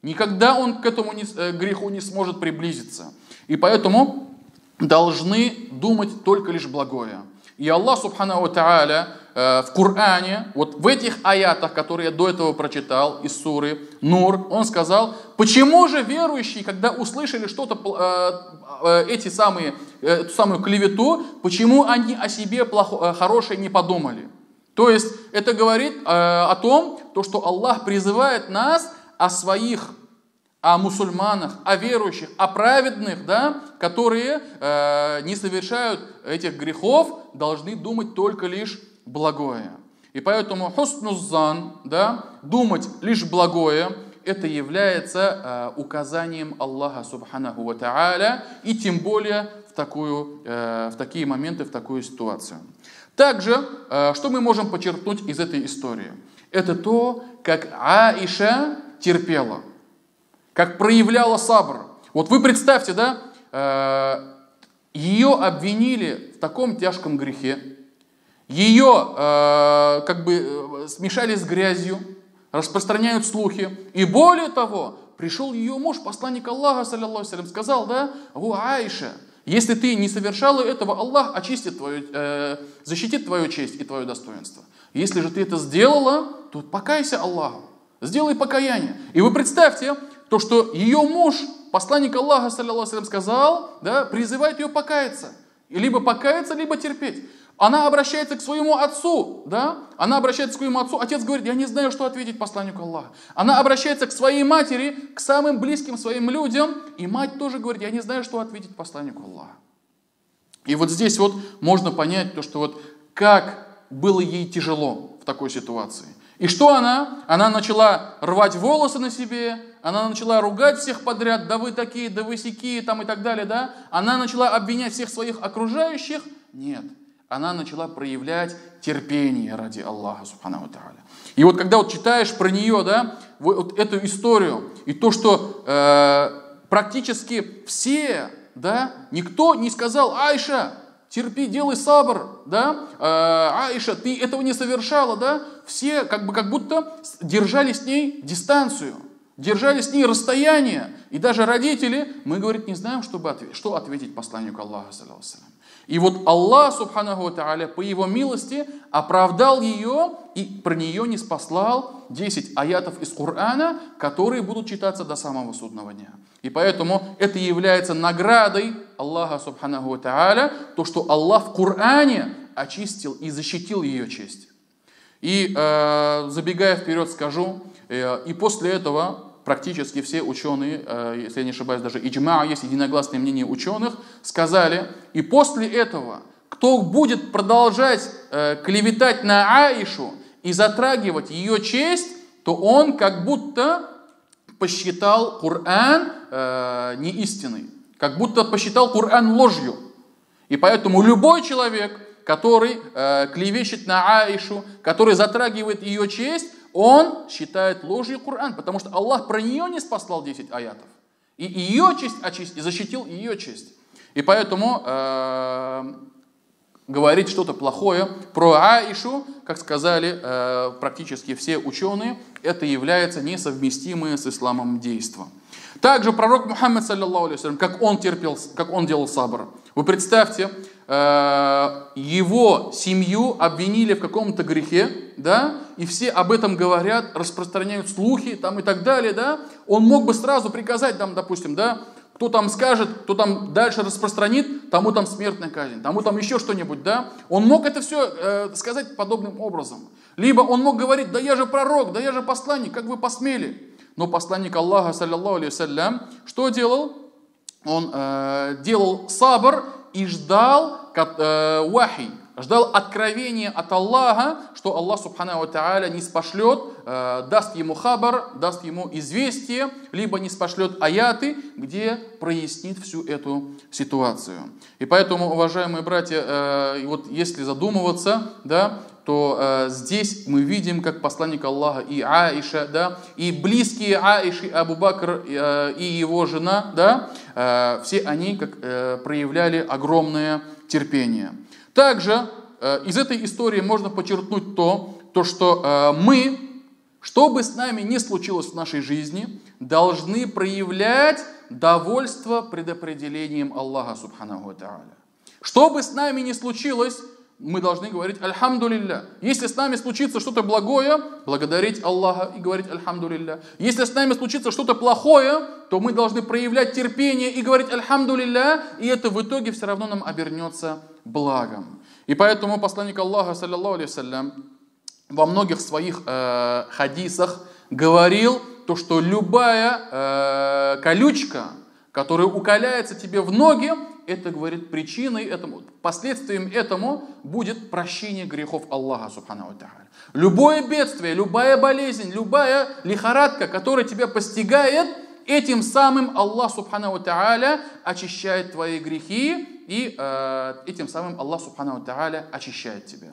Никогда он к этому греху не сможет приблизиться. И поэтому должны думать только лишь благое. И Аллах Субханаху ва Тааля в Коране, вот в этих аятах, которые я до этого прочитал из суры Нур, он сказал, почему же верующие, когда услышали что-то, эту самую клевету, почему они о себе хорошее не подумали? То есть это говорит о том, что Аллах призывает нас о мусульманах, о верующих, о праведных, да, которые не совершают этих грехов, должны думать только лишь благое. И поэтому хуснуззан, да, думать лишь благое, это является указанием Аллаха Субханаху ва Тааля, и тем более в такие моменты, в такую ситуацию. Также, что мы можем подчеркнуть из этой истории? Это то, как Аиша терпела, как проявляла сабр. Вот вы представьте, да, ее обвинили в таком тяжком грехе, ее как бы смешали с грязью, распространяют слухи. И более того, пришел ее муж, посланник Аллаха, саллаллаху алейхи ва саллям, сказал, да, «О, Аиша, если ты не совершала этого, Аллах очистит защитит твою честь и твое достоинство. Если же ты это сделала, то покайся Аллаху, сделай покаяние». И вы представьте, то, что ее муж, посланник Аллаха, саллаллаху алейхи ва саллям, сказал, да, призывает ее покаяться. Либо покаяться, либо терпеть. Она обращается к своему отцу, да? Она обращается к своему отцу, отец говорит, я не знаю, что ответить посланнику Аллаха. Она обращается к своей матери, к самым близким своим людям, и мать тоже говорит, я не знаю, что ответить посланнику Аллаха. И вот здесь вот можно понять то, что вот как было ей тяжело в такой ситуации. И что она? Она начала рвать волосы на себе, она начала ругать всех подряд, да вы такие, да вы сякие, там и так далее, да? Она начала обвинять всех своих окружающих. Нет. Она начала проявлять терпение ради Аллаха Субханаху ва Тааля. И вот когда вот читаешь про нее, да, вот эту историю, и то, что практически все, да, никто не сказал, Аиша, терпи, делай сабр, да, Аиша, ты этого не совершала, да, все как будто держали с ней дистанцию, держали с ней расстояние, и даже родители, мы, говорит, не знаем, что ответить посланнику Аллаха, саллаллаху алейхи ва саллям. И вот Аллах, Субханаху ва Тааля, по Его милости оправдал ее и про нее не спаслал 10 аятов из Корана, которые будут читаться до самого судного дня. И поэтому это является наградой Аллаха, Субханаху ва Тааля, то, что Аллах в Коране очистил и защитил ее честь. И забегая вперед скажу, и после этого практически все ученые, если я не ошибаюсь, даже иджма, есть единогласное мнение ученых, сказали, и после этого, кто будет продолжать клеветать на Аишу и затрагивать ее честь, то он как будто посчитал Коран неистиной, как будто посчитал Коран ложью. И поэтому любой человек, который клевещет на Аишу, который затрагивает ее честь, он считает ложью Коран, потому что Аллах про нее не спаслал 10 аятов. И ее честь очистил, и защитил ее честь. И поэтому говорить что-то плохое про Аишу, как сказали практически все ученые, это является несовместимое с исламом действием. Также пророк Мухаммад, саллаллаху алейхи ва саллям, как он терпел, как он делал сабр. Вы представьте, его семью обвинили в каком-то грехе, да, и все об этом говорят, распространяют слухи там и так далее, да. Он мог бы сразу приказать, там, допустим, да, кто там скажет, кто там дальше распространит, тому там смертная казнь, тому там еще что-нибудь, да. Он мог это все сказать подобным образом. Либо он мог говорить, да я же пророк, да я же посланник, как вы посмели. Но посланник Аллаха, саллаллаху алейхи ва саллям, что делал? Он делал сабр и ждал вахи, ждал откровения от Аллаха, что Аллах Субханаху ва Тааля не спошлет, даст ему хабар, даст ему известие, либо не спошлет аяты, где прояснит всю эту ситуацию. И поэтому, уважаемые братья, вот если задумываться, да, то здесь мы видим, как посланник Аллаха и Аиша, да, и близкие Аиши, Абу Бакр и его жена, да, все они проявляли огромное терпение. Также из этой истории можно подчеркнуть то, что мы, что бы с нами ни случилось в нашей жизни, должны проявлять довольство предопределением Аллаха Субханаху ва Тааля. Что бы с нами ни случилось, мы должны говорить «Альхамду лилля». Если с нами случится что-то благое, благодарить Аллаха и говорить «Альхамду лилля». Если с нами случится что-то плохое, то мы должны проявлять терпение и говорить «Альхамду лилля», и это в итоге все равно нам обернется благом. И поэтому посланник Аллаха, саллаллаху алейхи ва саллям, во многих своих хадисах говорил, то, что любая колючка, которая укаляется тебе в ноги, это, говорит, причиной этому, последствием этому будет прощение грехов Аллаха, субхану ва тааля. Любое бедствие, любая болезнь, любая лихорадка, которая тебя постигает, этим самым Аллах, субхану ва тааля, очищает твои грехи, и этим самым Аллах, субхану ва тааля, очищает тебя.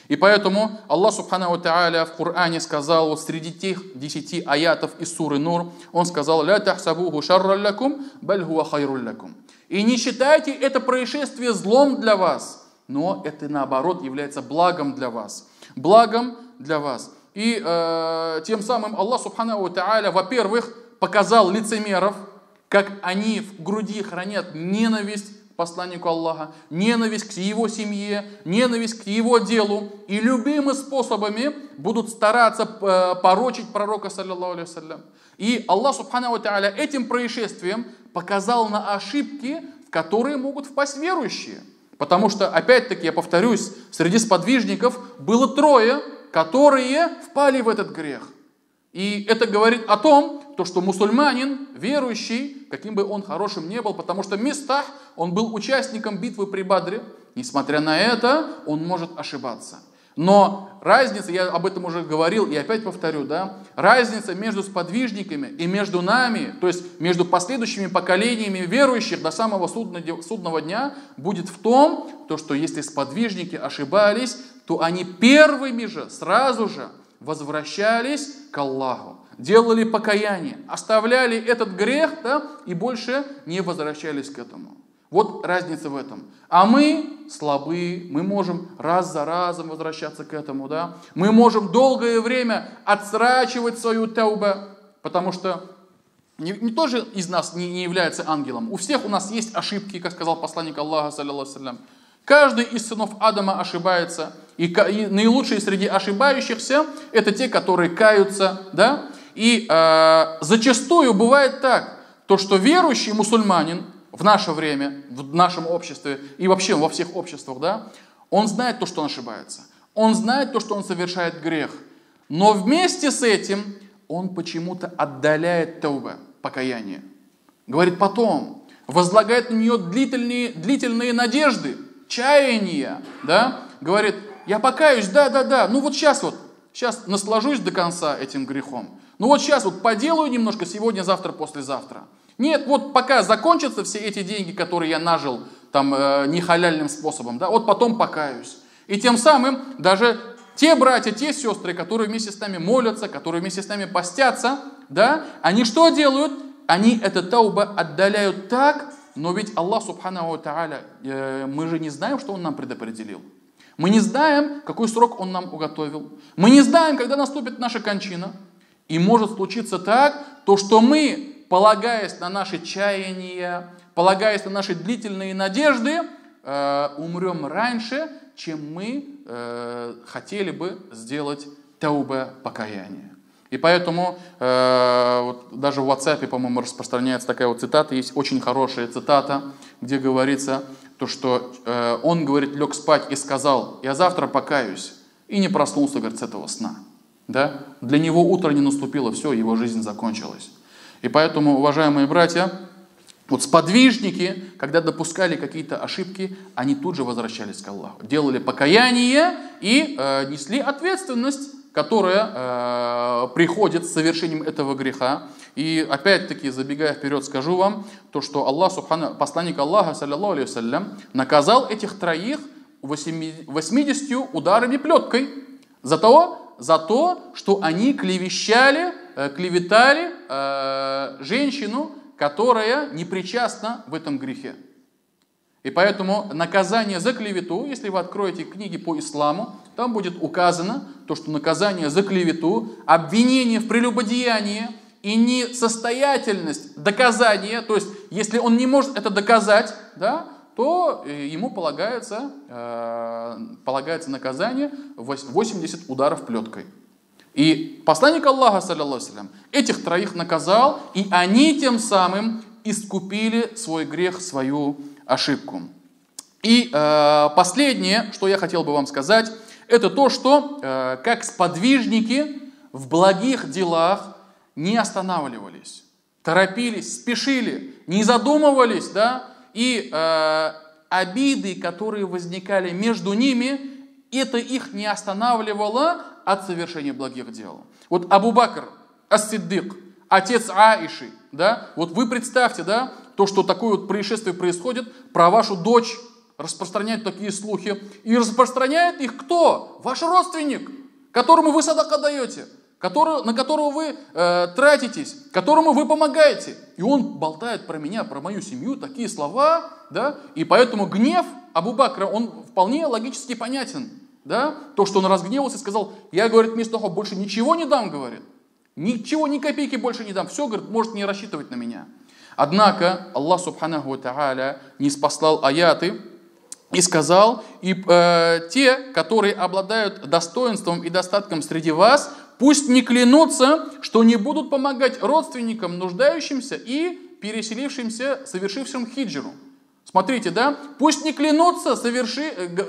И поэтому Аллах, субхану ва тааля, в Коране сказал, вот среди тех 10 аятов из суры Нур, Он сказал: «Ля тахсабуху шарран лакум, баль хуа хайрун лакум». И не считайте это происшествие злом для вас, но это, наоборот, является благом для вас. Благом для вас. И тем самым Аллах, субхану ва тааля, во-первых, показал лицемеров, как они в груди хранят ненависть к посланнику Аллаха, ненависть к его семье, ненависть к его делу, и любыми способами будут стараться порочить пророка, саллаллаху алейхи вассалям. И Аллах, субхану ва тааля, этим происшествием показал на ошибки, в которые могут впасть верующие. Потому что, опять-таки, я повторюсь, среди сподвижников было 3, которые впали в этот грех. И это говорит о том, что мусульманин, верующий, каким бы он хорошим не был, потому что Мистах, он был участником битвы при Бадре, несмотря на это, он может ошибаться. Но разница, я об этом уже говорил и опять повторю, да, разница между сподвижниками и между нами, то есть между последующими поколениями верующих до самого судного дня, будет в том, что если сподвижники ошибались, то они первыми же, сразу же возвращались к Аллаху, делали покаяние, оставляли этот грех, да, и больше не возвращались к этому. Вот разница в этом. А мы слабы, мы можем раз за разом возвращаться к этому, да. Мы можем долгое время отсрачивать свою таубу, потому что никто же из нас не является ангелом. У всех у нас есть ошибки, как сказал посланник Аллаха, саллаллаху алейхи. Каждый из сынов Адама ошибается. И наилучшие среди ошибающихся – это те, которые каются, да. И зачастую бывает так, что верующий мусульманин в наше время, в нашем обществе и вообще во всех обществах, да, он знает то, что он ошибается. Он знает то, что он совершает грех. Но вместе с этим он почему-то отдаляет таубу, покаяние. Говорит потом, возлагает на нее длительные надежды, чаяния, да, говорит: я покаюсь, да, ну вот сейчас наслажусь до конца этим грехом. Ну вот сейчас поделаю немножко сегодня, завтра, послезавтра. Нет, вот пока закончатся все эти деньги, которые я нажил там нехаляльным способом, да, вот потом покаюсь. И тем самым даже те братья, те сестры, которые вместе с нами молятся, которые вместе с нами постятся, да, они что делают? Они это тауба отдаляют так, но ведь Аллах, субхану ва тааля, мы же не знаем, что Он нам предопределил. Мы не знаем, какой срок Он нам уготовил. Мы не знаем, когда наступит наша кончина. И может случиться так, что мы, полагаясь на наши чаяния, полагаясь на наши длительные надежды, умрем раньше, чем мы хотели бы сделать таубе, покаяние. И поэтому даже в WhatsApp, по-моему, распространяется такая цитата, есть очень хорошая цитата, где говорится, что он, говорит, лег спать и сказал: я завтра покаюсь, и не проснулся, говорит, с этого сна. Да? Для него утро не наступило, все, его жизнь закончилась. И поэтому, уважаемые братья, сподвижники, когда допускали какие-то ошибки, они тут же возвращались к Аллаху, делали покаяние и несли ответственность, которая приходит с совершением этого греха. И опять-таки, забегая вперед, скажу вам, что Аллах, посланник Аллаха, саллаллаху алейхи вассалям, наказал этих 3 80 ударами плеткой за то, что они клеветали женщину, которая не причастна в этом грехе. И поэтому наказание за клевету, если вы откроете книги по исламу, там будет указано, что наказание за клевету, обвинение в прелюбодеянии и несостоятельность доказания, то есть если он не может это доказать, да, то ему полагается наказание 80 ударов плеткой. И посланник Аллаха, саллаллаху алейхи вассалям, этих 3 наказал, и они тем самым искупили свой грех, свою ошибку. И последнее, что я хотел бы вам сказать, это то, что как сподвижники в благих делах не останавливались, торопились, спешили, не задумывались, да, и обиды, которые возникали между ними, это их не останавливало от совершения благих дел. Вот Абу Бакр ас-Сиддик, отец Аиши, да, вот вы представьте, да, то, что такое вот происшествие происходит, про вашу дочь распространяют такие слухи, и распространяет их кто? Ваш родственник, которому вы садака даете, на которого вы тратитесь, которому вы помогаете. И он болтает про меня, про мою семью, такие слова, да, и поэтому гнев Абу Бакра, он вполне логически понятен, да, то, что он разгневался и сказал, я, говорит, вместо того больше ничего не дам, говорит, ничего, ни копейки больше не дам, все, говорит, может не рассчитывать на меня. Однако Аллах Субханаху ва Тааля ниспослал аяты и сказал, и те, которые обладают достоинством и достатком среди вас, пусть не клянутся, что не будут помогать родственникам, нуждающимся и переселившимся, совершившим хиджру. Смотрите, да, пусть не клянутся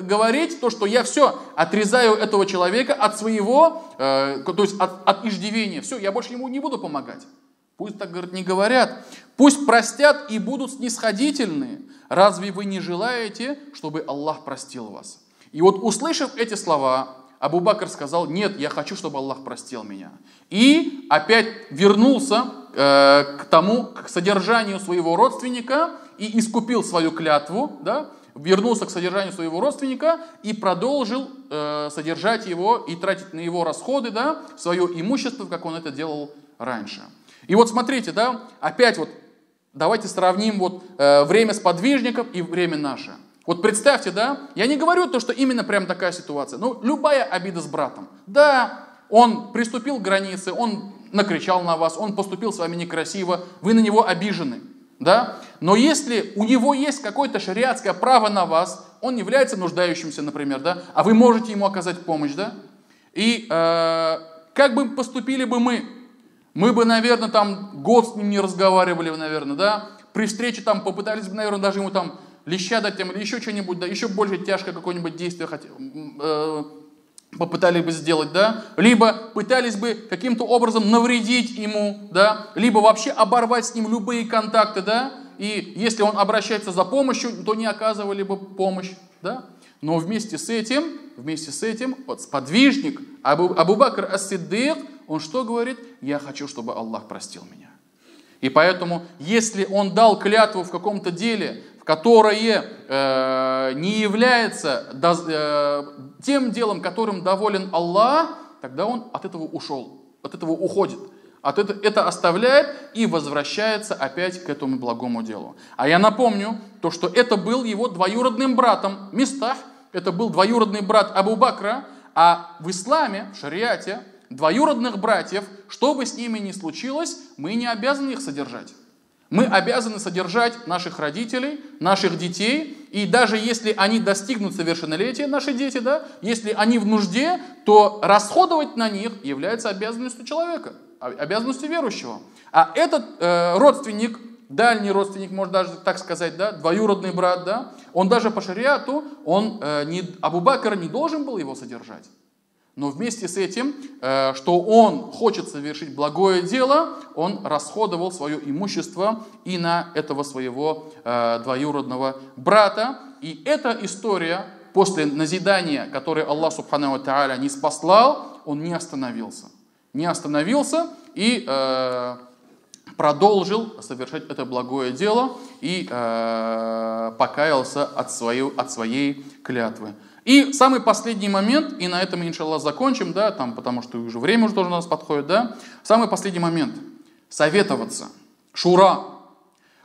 говорить то, что я все отрезаю этого человека от своего, то есть от иждивения, все, я больше ему не буду помогать. Пусть так, говорит, не говорят. Пусть простят и будут снисходительны. Разве вы не желаете, чтобы Аллах простил вас? И вот, услышав эти слова, Абу Бакр сказал, нет, я хочу, чтобы Аллах простил меня. И опять вернулся к содержанию своего родственника и искупил свою клятву, да? Вернулся к содержанию своего родственника и продолжил содержать его и тратить на его расходы, да, свое имущество, как он это делал раньше. И вот смотрите, да, опять вот давайте сравним вот время сподвижников и время наше. Вот представьте, да, я не говорю то, что именно прям такая ситуация, но любая обида с братом. Да, он приступил к границе, он накричал на вас, он поступил с вами некрасиво, вы на него обижены, да. Но если у него есть какое-то шариатское право на вас, он является нуждающимся, например, да, а вы можете ему оказать помощь, да. И как бы поступили бы мы? Мы бы, наверное, там год с ним не разговаривали, наверное, да. При встрече там попытались бы, наверное, даже ему там леща дать или еще что-нибудь, да, еще более тяжкое какое-нибудь действие попытались бы сделать, да. Либо пытались бы каким-то образом навредить ему, да. Либо вообще оборвать с ним любые контакты, да. И если он обращается за помощью, то не оказывали бы помощь, да. Но вместе с этим вот сподвижник Абу Бакр ас-Сиддик, он что говорит? Я хочу, чтобы Аллах простил меня. И поэтому, если он дал клятву в каком-то деле, в которое не является тем делом, которым доволен Аллах, тогда он от этого ушел, от этого уходит. Это оставляет и возвращается опять к этому благому делу. А я напомню, то, что это был его двоюродным братом Мистах, это был двоюродный брат Абу Бакра, а в исламе, в шариате, двоюродных братьев, что бы с ними ни случилось, мы не обязаны их содержать. Мы обязаны содержать наших родителей, наших детей, и даже если они достигнут совершеннолетия, наши дети, да, если они в нужде, то расходовать на них является обязанностью человека, обязанностью верующего. А этот родственник, дальний родственник, можно даже так сказать, да, двоюродный брат, да, он даже по шариату, Абу Бакр не должен был его содержать. Но вместе с этим, что он хочет совершить благое дело, он расходовал свое имущество и на этого своего двоюродного брата. И эта история, после назидания, которое Аллах Субхану ва Тааля ниспослал, он не остановился. Не остановился и продолжил совершать это благое дело и покаялся от своей клятвы. И самый последний момент, и на этом, иншаллах, закончим, да, потому что уже время уже тоже у нас подходит, да. Самый последний момент. Советоваться. Шура.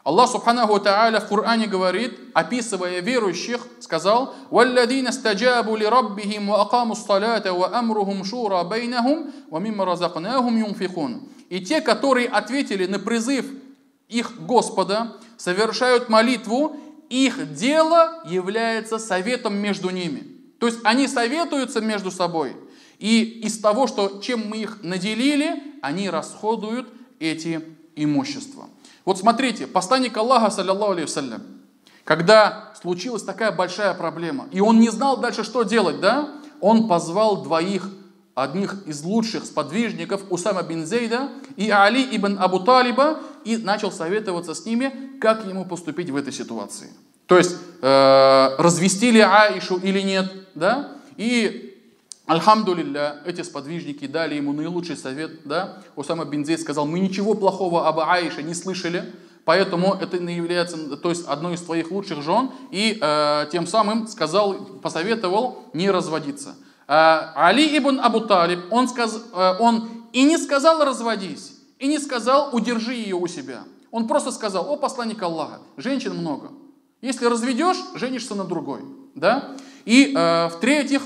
Аллах Субханаху ва Тааля в Коране говорит, описывая верующих, сказал: «Валладина стаджабу ли раббихим ва акаму ссалата ва амрухум шура байнахум ва мимма разакнахум юнфикун». И те, которые ответили на призыв их Господа, совершают молитву, их дело является советом между ними. То есть они советуются между собой. И из того, чем мы их наделили, они расходуют эти имущества. Вот смотрите, посланник Аллаха, саллаллаху алейхи вассалям, когда случилась такая большая проблема, и он не знал дальше, что делать, да? Он позвал одних из лучших сподвижников, Усама бин Зейда и Али ибн Абу Талиба, и начал советоваться с ними, как ему поступить в этой ситуации. То есть, развести ли Аишу или нет, да? И, альхамдулилля, эти сподвижники дали ему наилучший совет, да? Усама бин Зейд сказал: мы ничего плохого об Аише не слышали, поэтому это не является, то есть, одной из твоих лучших жен, и тем самым посоветовал не разводиться. Али ибн Абу Талиб, он и не сказал разводись, и не сказал удержи ее у себя. Он просто сказал: о посланник Аллаха, женщин много. Если разведешь, женишься на другой. Да? И в-третьих,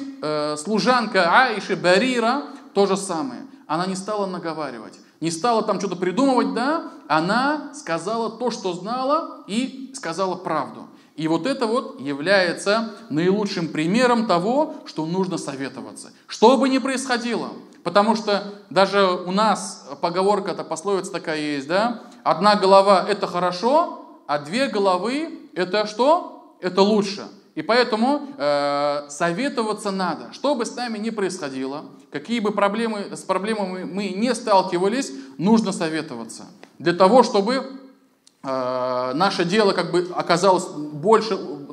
служанка Аиши Барира то же самое. Она не стала наговаривать, не стала там что-то придумывать, да? Она сказала то, что знала, и сказала правду. И вот это вот является наилучшим примером того, что нужно советоваться. Что бы ни происходило. Потому что даже у нас поговорка-то, пословица такая есть, да? Одна голова – это хорошо, а две головы – это что? Это лучше. И поэтому советоваться надо. Что бы с нами ни происходило, какие бы с проблемами мы не сталкивались, нужно советоваться. Для того, чтобы наше дело как бы оказалось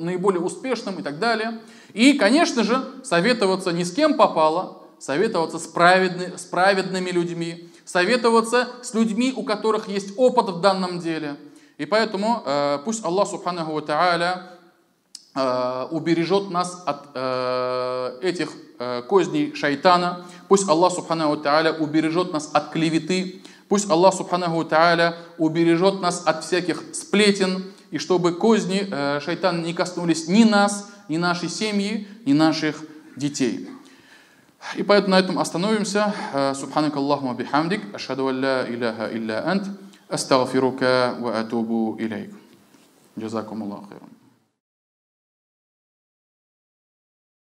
наиболее успешным и так далее. И, конечно же, советоваться не с кем попало, советоваться с праведными людьми, советоваться с людьми, у которых есть опыт в данном деле. И поэтому пусть Аллах Субханаху ва Тааля убережет нас от этих козней шайтана. Пусть Аллах Субханаху ва Тааля убережет нас от клеветы. Пусть Аллах Субханаху ва Тааля убережет нас от всяких сплетен. И чтобы козни шайтана не коснулись ни нас, ни нашей семьи, ни наших детей. И поэтому на этом остановимся. Субханак Аллахума бихамдик. Ашхаду ан ла илляха илля ант. Астагфирука ва атубу илейк. Джазакум Аллаху хайран.